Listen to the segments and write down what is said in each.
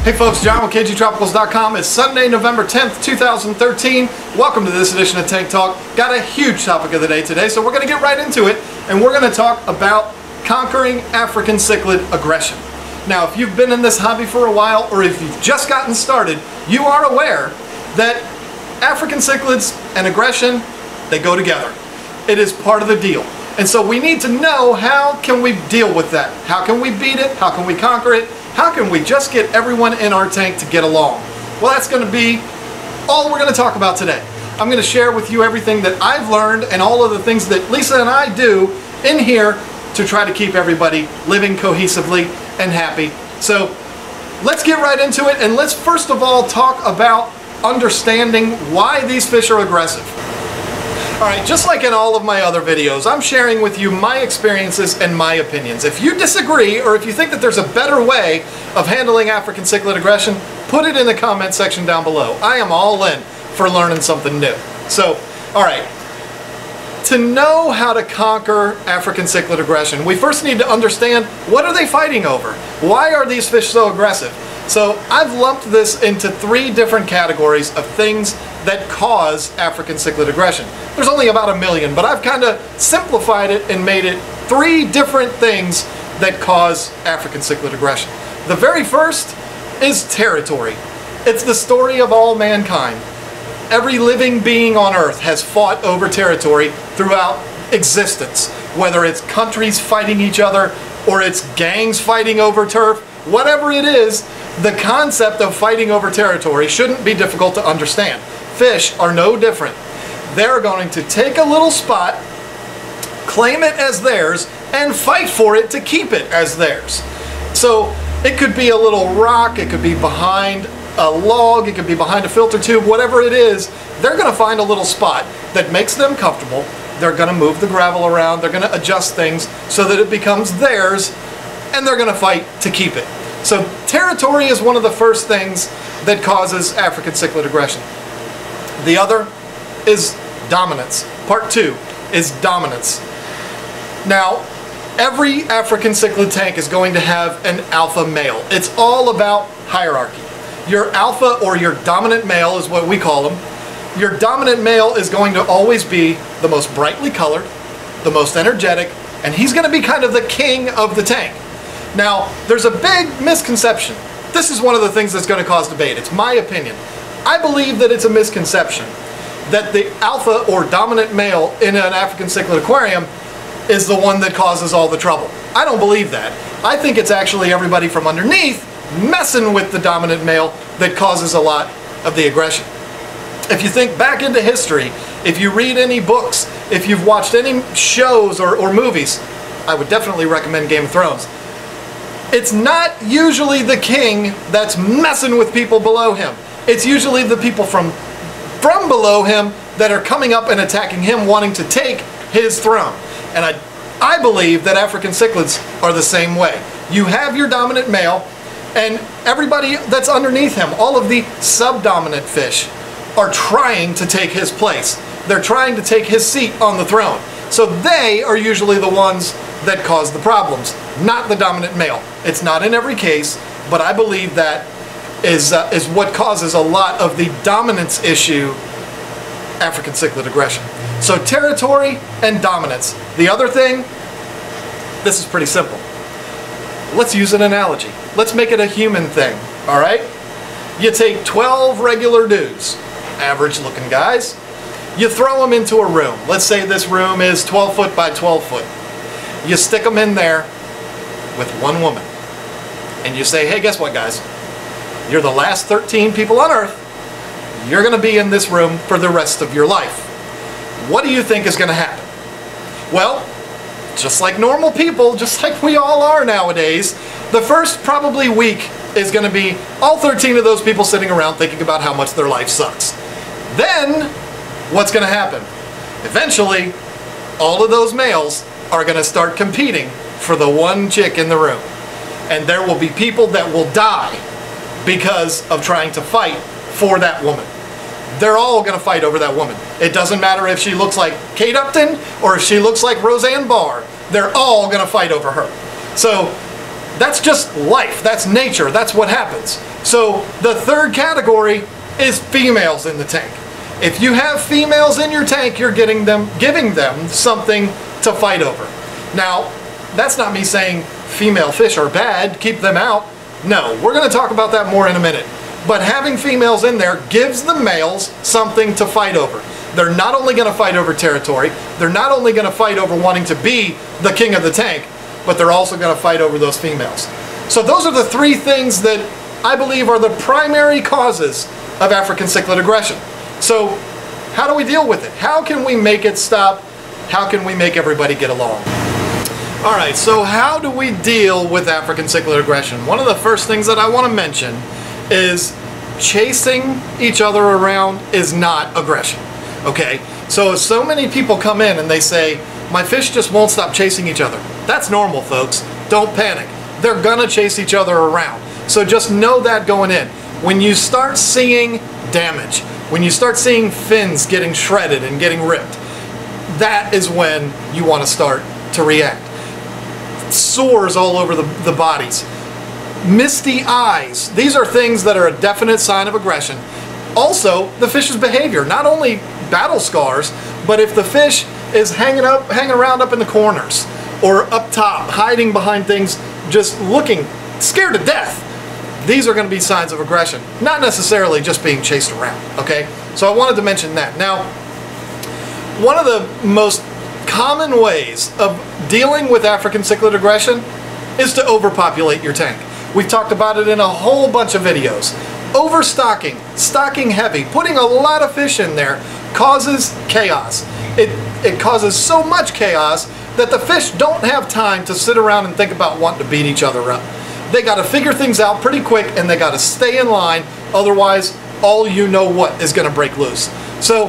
Hey folks, John with KGTropicals.com. It's Sunday, November 10th, 2013. Welcome to this edition of Tank Talk. Got a huge topic of the day today, so we're going to get right into it, and we're going to talk about conquering African cichlid aggression. Now, if you've been in this hobby for a while, or if you've just gotten started, you are aware that African cichlids and aggression, they go together. It is part of the deal. And so we need to know, how can we deal with that? How can we beat it? How can we conquer it? How can we just get everyone in our tank to get along? Well, that's going to be all we're going to talk about today. I'm going to share with you everything that I've learned and all of the things that Lisa and I do in here to try to keep everybody living cohesively and happy. So let's get right into it, and let's first of all talk about understanding why these fish are aggressive. Alright, just like in all of my other videos, I'm sharing with you my experiences and my opinions. If you disagree, or if you think that there's a better way of handling African cichlid aggression, put it in the comment section down below. I am all in for learning something new. So, alright, to know how to conquer African cichlid aggression, we first need to understand, what are they fighting over? Why are these fish so aggressive? So I've lumped this into three different categories of things that cause African cichlid aggression. There's only about 1 million, but I've kind of simplified it and made it three different things that cause African cichlid aggression. The very first is territory. It's the story of all mankind. Every living being on Earth has fought over territory throughout existence, whether it's countries fighting each other or it's gangs fighting over turf. Whatever it is, the concept of fighting over territory shouldn't be difficult to understand. Fish are no different. They're going to take a little spot, claim it as theirs, and fight for it to keep it as theirs. So it could be a little rock, it could be behind a log, it could be behind a filter tube, whatever it is, they're going to find a little spot that makes them comfortable. They're going to move the gravel around, they're going to adjust things so that it becomes theirs, and they're going to fight to keep it. So territory is one of the first things that causes African cichlid aggression. The other is dominance. Part 2 is dominance. Now, every African cichlid tank is going to have an alpha male. It's all about hierarchy. Your alpha, or your dominant male, is what we call them. Your dominant male is going to always be the most brightly colored, the most energetic, and he's going to be kind of the king of the tank. Now, there's a big misconception. This is one of the things that's going to cause debate. It's my opinion. I believe that it's a misconception that the alpha or dominant male in an African cichlid aquarium is the one that causes all the trouble. I don't believe that. I think it's actually everybody from underneath messing with the dominant male that causes a lot of the aggression. If you think back into history, if you read any books, if you've watched any shows or movies, I would definitely recommend Game of Thrones. It's not usually the king that's messing with people below him. It's usually the people from below him that are coming up and attacking him, wanting to take his throne. And I believe that African cichlids are the same way. You have your dominant male, and everybody that's underneath him, all of the subdominant fish, are trying to take his place. They're trying to take his seat on the throne. So they are usually the ones that cause the problems, not the dominant male. It's not in every case, but I believe that is what causes a lot of the dominance issue, African cichlid aggression. So territory and dominance. The other thing, this is pretty simple. Let's use an analogy. Let's make it a human thing, all right? You take 12 regular dudes, average looking guys, you throw them into a room. Let's say this room is 12 foot by 12 foot. You stick them in there with one woman. And you say, hey, guess what, guys? You're the last 13 people on Earth. You're going to be in this room for the rest of your life. What do you think is going to happen? Well, just like normal people, just like we all are nowadays, the first probably week is going to be all 13 of those people sitting around thinking about how much their life sucks. Then, what's going to happen? Eventually, all of those males are going to start competing for the one chick in the room. And there will be people that will die because of trying to fight for that woman. They're all going to fight over that woman. It doesn't matter if she looks like Kate Upton or if she looks like Roseanne Barr. They're all going to fight over her. So That's just life. That's nature. That's what happens. So the third category is females in the tank. If you have females in your tank, you're giving them something to fight over. Now, that's not me saying female fish are bad, keep them out. No, we're going to talk about that more in a minute. But having females in there gives the males something to fight over. They're not only going to fight over territory, they're not only going to fight over wanting to be the king of the tank, but they're also going to fight over those females. So those are the three things that I believe are the primary causes of African cichlid aggression. So how do we deal with it? How can we make it stop? How can we make everybody get along? Alright, so how do we deal with African cichlid aggression? One of the first things that I want to mention is chasing each other around is not aggression. Okay, so many people come in and they say, my fish just won't stop chasing each other. That's normal, folks. Don't panic. They're gonna chase each other around. So just know that going in. When you start seeing damage, when you start seeing fins getting shredded and getting ripped, that is when you want to start to react. Sores all over the bodies. Misty eyes. These are things that are a definite sign of aggression. Also, the fish's behavior. Not only battle scars, but if the fish is hanging around up in the corners or up top, hiding behind things, just looking scared to death, these are going to be signs of aggression. Not necessarily just being chased around, okay? So I wanted to mention that. Now, one of the most common ways of dealing with African cichlid aggression is to overpopulate your tank. We've talked about it in a whole bunch of videos. Overstocking, stocking heavy, putting a lot of fish in there causes chaos. It causes so much chaos that the fish don't have time to sit around and think about wanting to beat each other up. They got to figure things out pretty quick and they got to stay in line, otherwise all you know what is going to break loose. So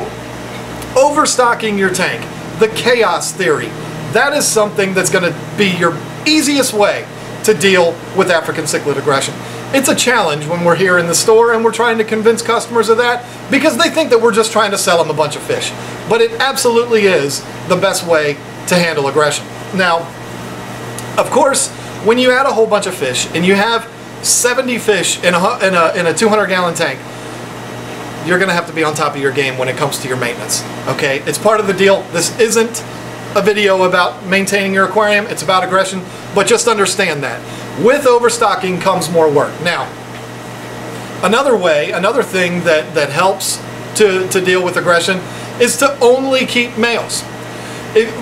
overstocking your tank, the chaos theory, that is something that's going to be your easiest way to deal with African cichlid aggression. It's a challenge when we're here in the store and we're trying to convince customers of that because they think that we're just trying to sell them a bunch of fish. But it absolutely is the best way to handle aggression. Now, of course, when you add a whole bunch of fish and you have 70 fish in a 200-gallon tank, you're going to have to be on top of your game when it comes to your maintenance. Okay, it's part of the deal. This isn't a video about maintaining your aquarium. It's about aggression, but just understand that. With overstocking comes more work. Now, another thing that helps to deal with aggression is to only keep males.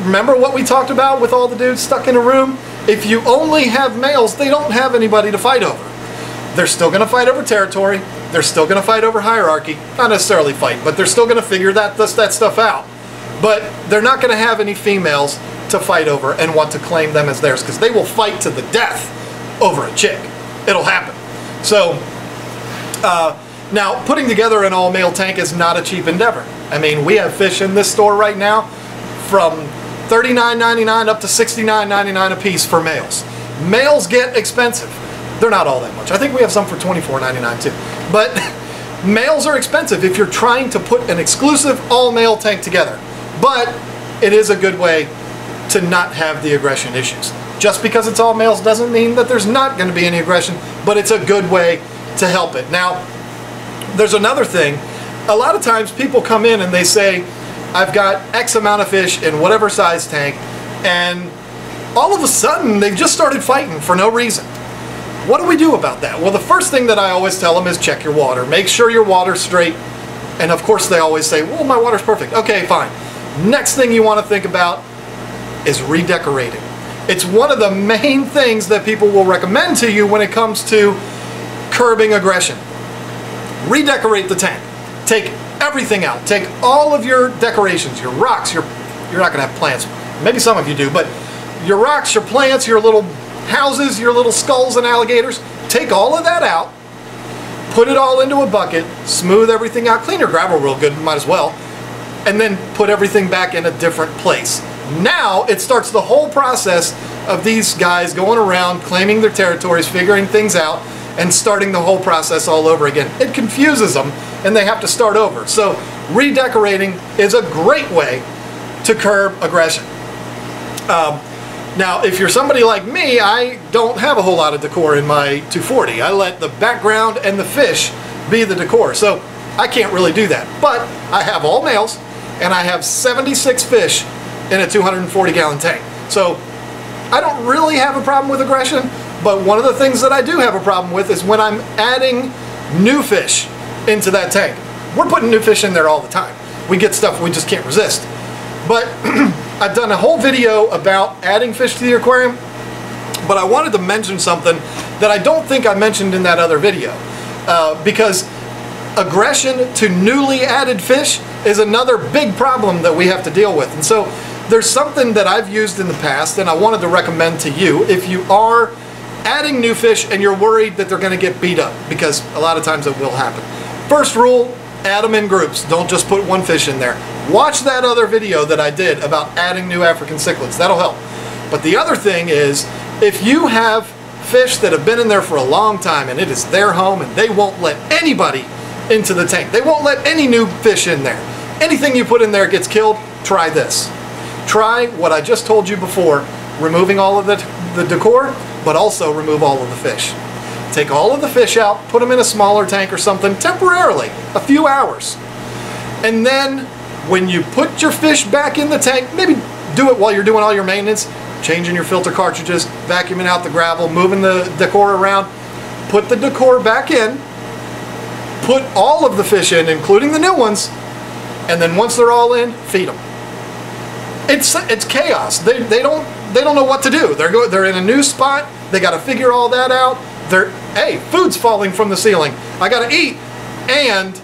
Remember what we talked about with all the dudes stuck in a room? If you only have males, they don't have anybody to fight over. They're still going to fight over territory. They're still going to fight over hierarchy. Not necessarily fight, but they're still going to figure that stuff out. But they're not going to have any females to fight over and want to claim them as theirs, because they will fight to the death over a chick. It'll happen. So now, putting together an all-male tank is not a cheap endeavor. I mean, we have fish in this store right now from $39.99 up to $69.99 a piece for males. Males get expensive. They're not all that much. I think we have some for $24.99 too. But males are expensive if you're trying to put an exclusive all-male tank together. But it is a good way to not have the aggression issues. Just because it's all males doesn't mean that there's not going to be any aggression, but it's a good way to help it. Now, there's another thing. A lot of times people come in and they say, I've got X amount of fish in whatever size tank, and all of a sudden they've just started fighting for no reason. What do we do about that? Well, the first thing that I always tell them is check your water. Make sure your water's straight. And of course they always say, well, my water's perfect. Okay, fine. Next thing you want to think about is redecorating. It's one of the main things that people will recommend to you when it comes to curbing aggression. Redecorate the tank. Take everything out. Take all of your decorations, your rocks, you're not going to have plants. Maybe some of you do, but your rocks, your plants, your little houses, your little skulls and alligators, take all of that out, put it all into a bucket, smooth everything out, clean your gravel real good, might as well, and then put everything back in a different place. Now it starts the whole process of these guys going around, claiming their territories, figuring things out, and starting the whole process all over again. It confuses them, and they have to start over. So redecorating is a great way to curb aggression. Now, if you're somebody like me, I don't have a whole lot of decor in my 240. I let the background and the fish be the decor, so I can't really do that. But I have all males, and I have 76 fish in a 240-gallon tank. So I don't really have a problem with aggression, but one of the things that I do have a problem with is when I'm adding new fish into that tank. We're putting new fish in there all the time. We get stuff we just can't resist. But I've done a whole video about adding fish to the aquarium, but I wanted to mention something that I don't think I mentioned in that other video, because aggression to newly added fish is another big problem that we have to deal with. And so there's something that I've used in the past and I wanted to recommend to you if you are adding new fish and you're worried that they're going to get beat up, because a lot of times it will happen. First rule, add them in groups. Don't just put one fish in there. Watch that other video that I did about adding new African cichlids. That'll help. But the other thing is, if you have fish that have been in there for a long time and it is their home and they won't let anybody into the tank, they won't let any new fish in there, anything you put in there gets killed, try this. Try what I just told you before, removing all of the decor, but also remove all of the fish. Take all of the fish out, put them in a smaller tank or something temporarily, a few hours. And then when you put your fish back in the tank, maybe do it while you're doing all your maintenance, changing your filter cartridges, vacuuming out the gravel, moving the decor around. Put the decor back in, put all of the fish in, including the new ones, and then once they're all in, feed them. It's chaos. They don't know what to do. They're in a new spot. They got to figure all that out. Hey, food's falling from the ceiling. I got to eat, and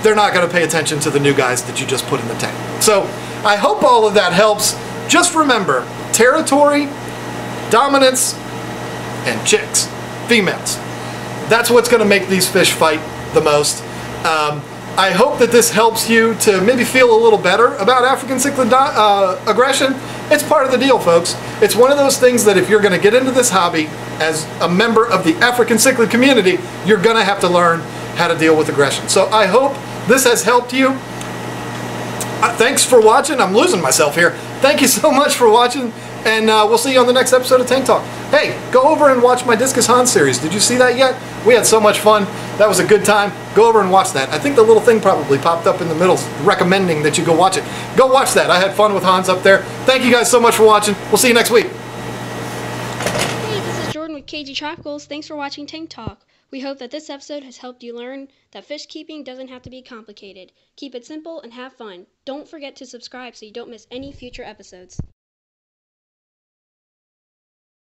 they're not going to pay attention to the new guys that you just put in the tank. So I hope all of that helps. Just remember, territory, dominance, and chicks, females. That's what's going to make these fish fight the most. I hope that this helps you to maybe feel a little better about African cichlid aggression. It's part of the deal, folks. It's one of those things that if you're going to get into this hobby as a member of the African cichlid community, you're going to have to learn how to deal with aggression. So I hope this has helped you. Thanks for watching. I'm losing myself here. Thank you so much for watching, and we'll see you on the next episode of Tank Talk. Hey, go over and watch my Discus Hans series. Did you see that yet? We had so much fun. That was a good time. Go over and watch that. I think the little thing probably popped up in the middle recommending that you go watch it. Go watch that. I had fun with Hans up there. Thank you guys so much for watching. We'll see you next week. Hey, this is Jordan with KGTropicals. Thanks for watching Tank Talk. We hope that this episode has helped you learn that fish keeping doesn't have to be complicated. Keep it simple and have fun. Don't forget to subscribe so you don't miss any future episodes.